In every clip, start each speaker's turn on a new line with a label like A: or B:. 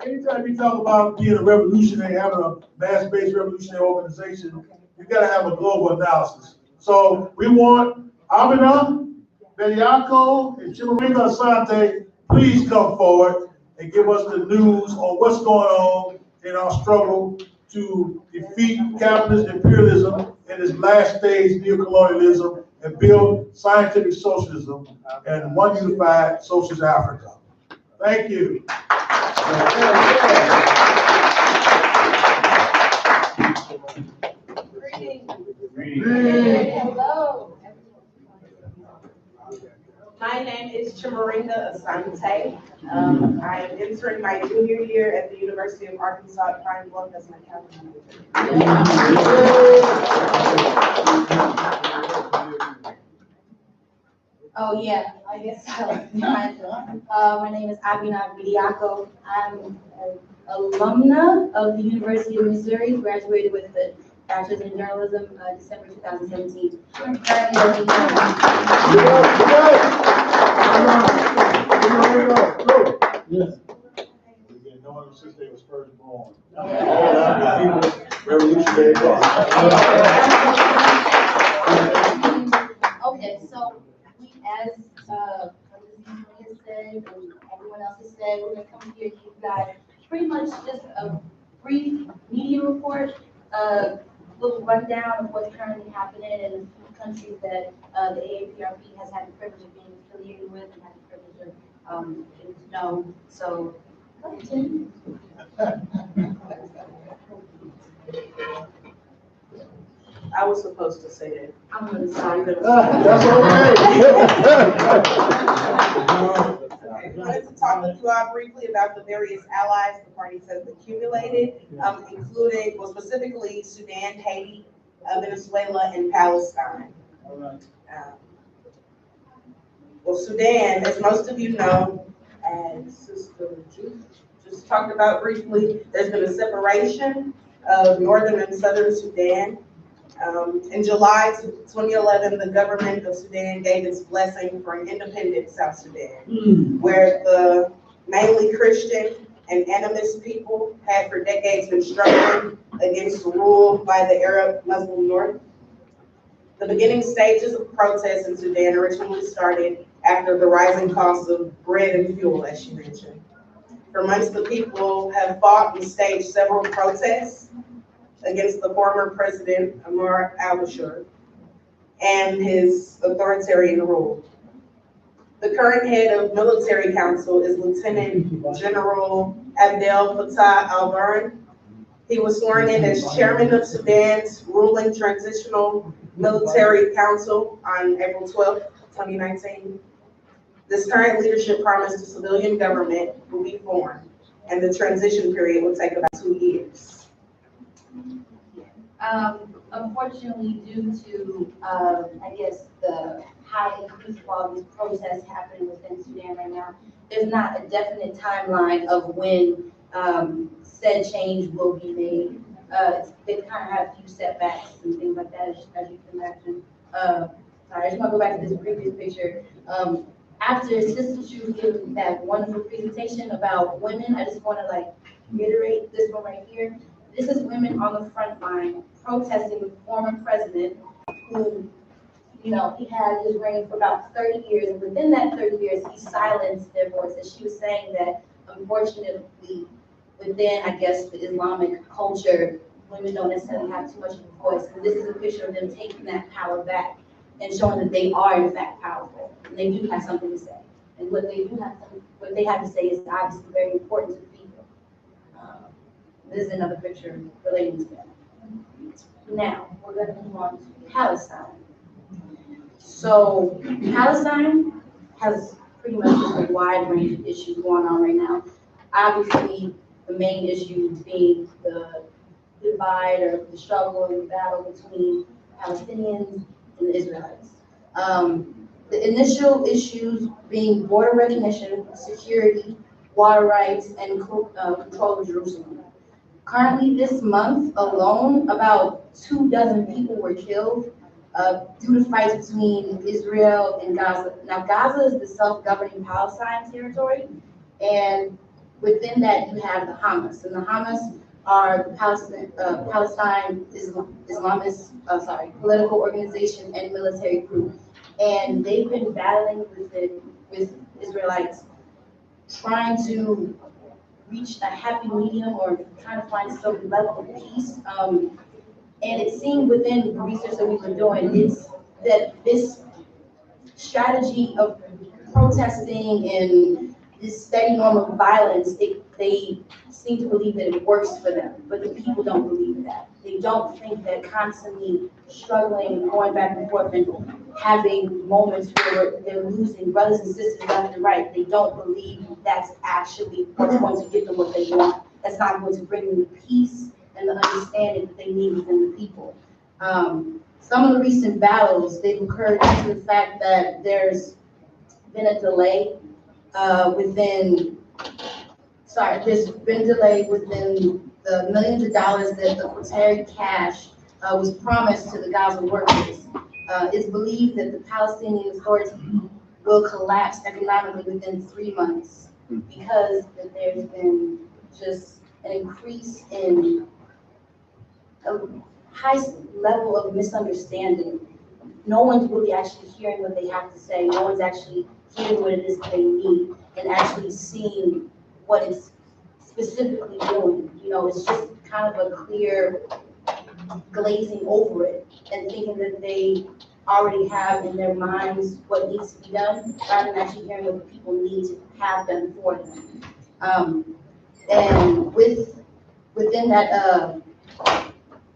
A: anytime you talk about being a revolutionary, having a mass-based revolutionary organization, you gotta have a global analysis. So we want Abina, Bediako, and Chimaringa Asante, please come forward and give us the news on what's going on in our struggle to defeat capitalist imperialism in this last stage neocolonialism and build scientific socialism and one unified socialist Africa. Thank you.
B: Hello. My name is Chimaringa Asante. I'm entering my junior year at the University of Arkansas at Pine Bluff as my cabinet major.
C: Oh yeah, I guess so. My name is Abina Bidiako. I'm an alumna of the University of Missouri, graduated with a bachelor's in journalism December 2017. I'm currently
A: Yes. No one since they was first born. Revolutionary.
C: Okay, so we, as has said and everyone else has said, we're gonna come here to give you guys pretty much just a brief media report, little rundown of what's currently happening in the countries that the A-APRP has had the privilege of being affiliated with and had the privilege of getting to know. So, go ahead, Tim.
B: I was supposed to say that.
C: I'm gonna sorry.
A: That's
B: I wanted to talk with you all briefly about the various allies the parties have accumulated, including, well, specifically Sudan, Haiti, Venezuela, and Palestine. Well, Sudan, as most of you know, as Sister just talked about briefly, there's been a separation of northern and southern Sudan. In July 2011, the government of Sudan gave its blessing for an independent South Sudan, where the mainly Christian and animist people had for decades been struggling against rule by the Arab Muslim North. The beginning stages of protests in Sudan originally started after the rising costs of bread and fuel, as she mentioned. For months, the people have fought and staged several protests against the former president, Omar al-Bashir, and his authoritarian rule. The current head of military council is Lieutenant General Abdel Fattah al-Burhan. He was sworn in as chairman of Sudan's ruling transitional military council on April 12, 2019. This current leadership promised a civilian government will be formed, and the transition period will take about 2 years.
C: Unfortunately, due to, I guess, the high increase of all these protests happening within Sudan right now, there's not a definite timeline of when said change will be made. They kind of have a few setbacks and things like that, as you can imagine. Sorry, I just want to go back to this previous picture. After Sister Chu gave that wonderful presentation about women, I just want to reiterate this one right here. This is women on the front line protesting the former president who, he had his reign for about 30 years, and within that 30 years, he silenced their voices. She was saying that, unfortunately, within, I guess, the Islamic culture, women don't necessarily have too much of a voice, and this is a picture of them taking that power back and showing that they are, in fact, powerful, and they do have something to say. And what they have to say is obviously very important to the people. This is another picture relating to that. Now, we're going to move on to Palestine. So, Palestine has pretty much just a wide range of issues going on right now. Obviously, the main issue being the divide or the struggle and the battle between Palestinians and the Israelites. The initial issues being border recognition, security, water rights, and control of Jerusalem. Currently, this month alone, about 24 people were killed due to fights between Israel and Gaza. Now, Gaza is the self-governing Palestine territory, and Within that, you have the Hamas, and the Hamas are the Palestine Islamist, political organization and military group. And they've been battling with Israelites, trying to reach a happy medium or trying to find some level of peace. And it seemed within the research that we were doing, it's that this strategy of protesting and this steady norm of violence, they seem to believe that it works for them, but the people don't believe that. They don't think that constantly struggling, going back and forth, and having moments where they're losing brothers and sisters left and right, they don't believe that's actually what's going to get them what they want. That's not going to bring them the peace and the understanding that they need within the people. Some of the recent battles, they've occurred due to the fact that there's been a delay there's been delay within the millions of dollars that the prepared cash was promised to the Gaza workers. It's believed that the Palestinian Authority will collapse economically within 3 months because that there's been just an increase in a high level of misunderstanding. No one's really actually hearing what they have to say. No one's actually hearing what it is they need and actually seeing what it's specifically doing. It's just kind of a clear glazing over it and thinking that they already have in their minds what needs to be done, rather than actually hearing what the people need to have done for them. And within that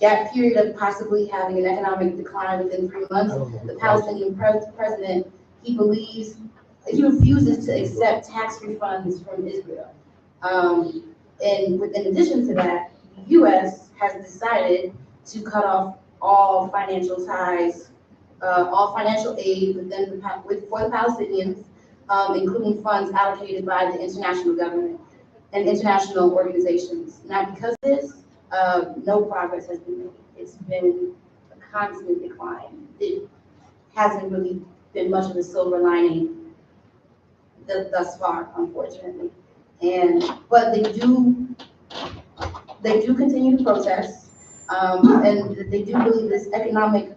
C: gap period of possibly having an economic decline within 3 months, the Palestinian president, he refuses to accept tax refunds from Israel. And in addition to that, the U.S. has decided to cut off all financial ties, all financial aid for the Palestinians, including funds allocated by the international government and international organizations. Now, because of this, no progress has been made. It's been a constant decline. It hasn't really been much of a silver lining thus far, unfortunately. But they do continue to protest, and they do believe this economic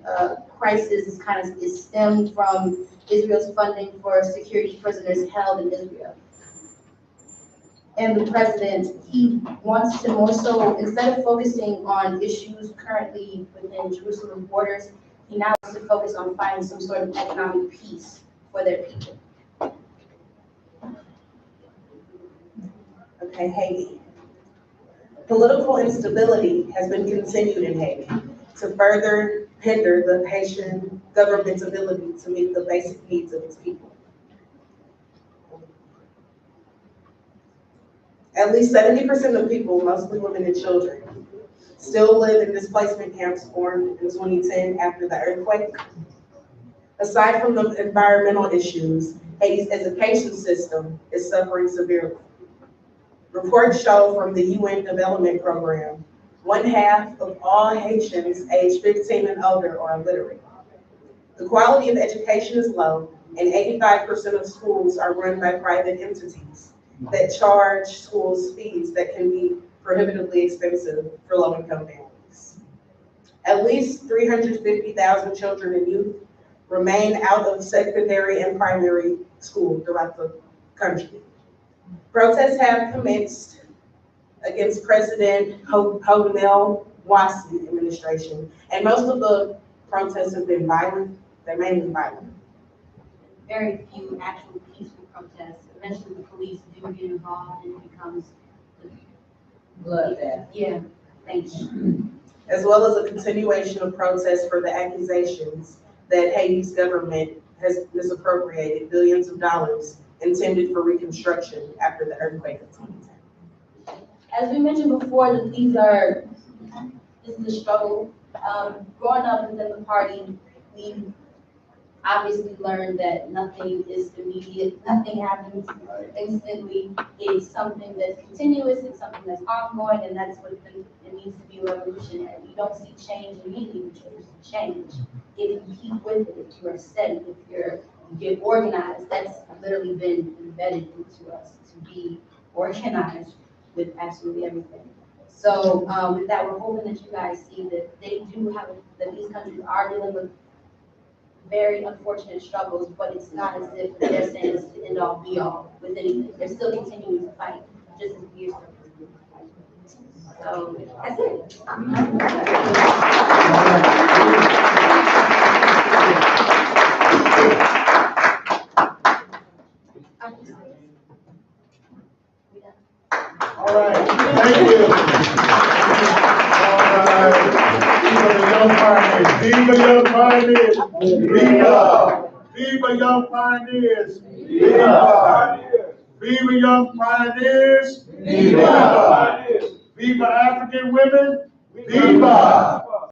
C: crisis is stemmed from Israel's funding for security prisoners held in Israel. And the president, he wants to more so, instead of focusing on issues currently within Jerusalem borders, he now wants to focus on finding some sort of economic peace for their people.
B: Okay, Haiti. Political instability has been continued in Haiti to further hinder the Haitian government's ability to meet the basic needs of its people. At least 70% of people, mostly women and children, still live in displacement camps formed in 2010 after the earthquake. Aside from the environmental issues, Haiti's education system is suffering severely. Reports show from the UN Development Program, 1/2 of all Haitians aged 15 and older are illiterate. The quality of education is low, and 85% of schools are run by private entities that charge schools fees that can be prohibitively expensive for low-income families. At least 350,000 children and youth remain out of secondary and primary school throughout the country. Protests have commenced against President Jovenel Moïse administration, and most of the protests have been violent. They're mainly violent.
C: Very few actual peaceful protests. Eventually, the police do get involved, and it becomes
B: Bloodbath.
C: Yeah, thank you.
B: As well as a continuation of protests for the accusations that Haiti's government has misappropriated billions of dollars intended for reconstruction after the earthquake of 2010.
C: As we mentioned before, that this is a struggle. Growing up within the party, we obviously learned that nothing is immediate, nothing happens instantly. It's something that's continuous, it's something that's ongoing, and that's what it needs to be revolutionary. You don't see change immediately, but you see change. If you keep with it, if you're steady, if you get organized, that's literally been embedded into us to be organized with absolutely everything. So with that, we're hoping that you guys see that they do have, that these countries are dealing with very unfortunate struggles, but it's not as if they're saying it's the end all be all with anything. They're still continuing to fight, just as we are still fighting. So that's it.
A: All right, thank you. All right, Viva the young pioneers. Viva! Viva young pioneers. Viva! Viva young pioneers. Viva! Viva African women. Viva!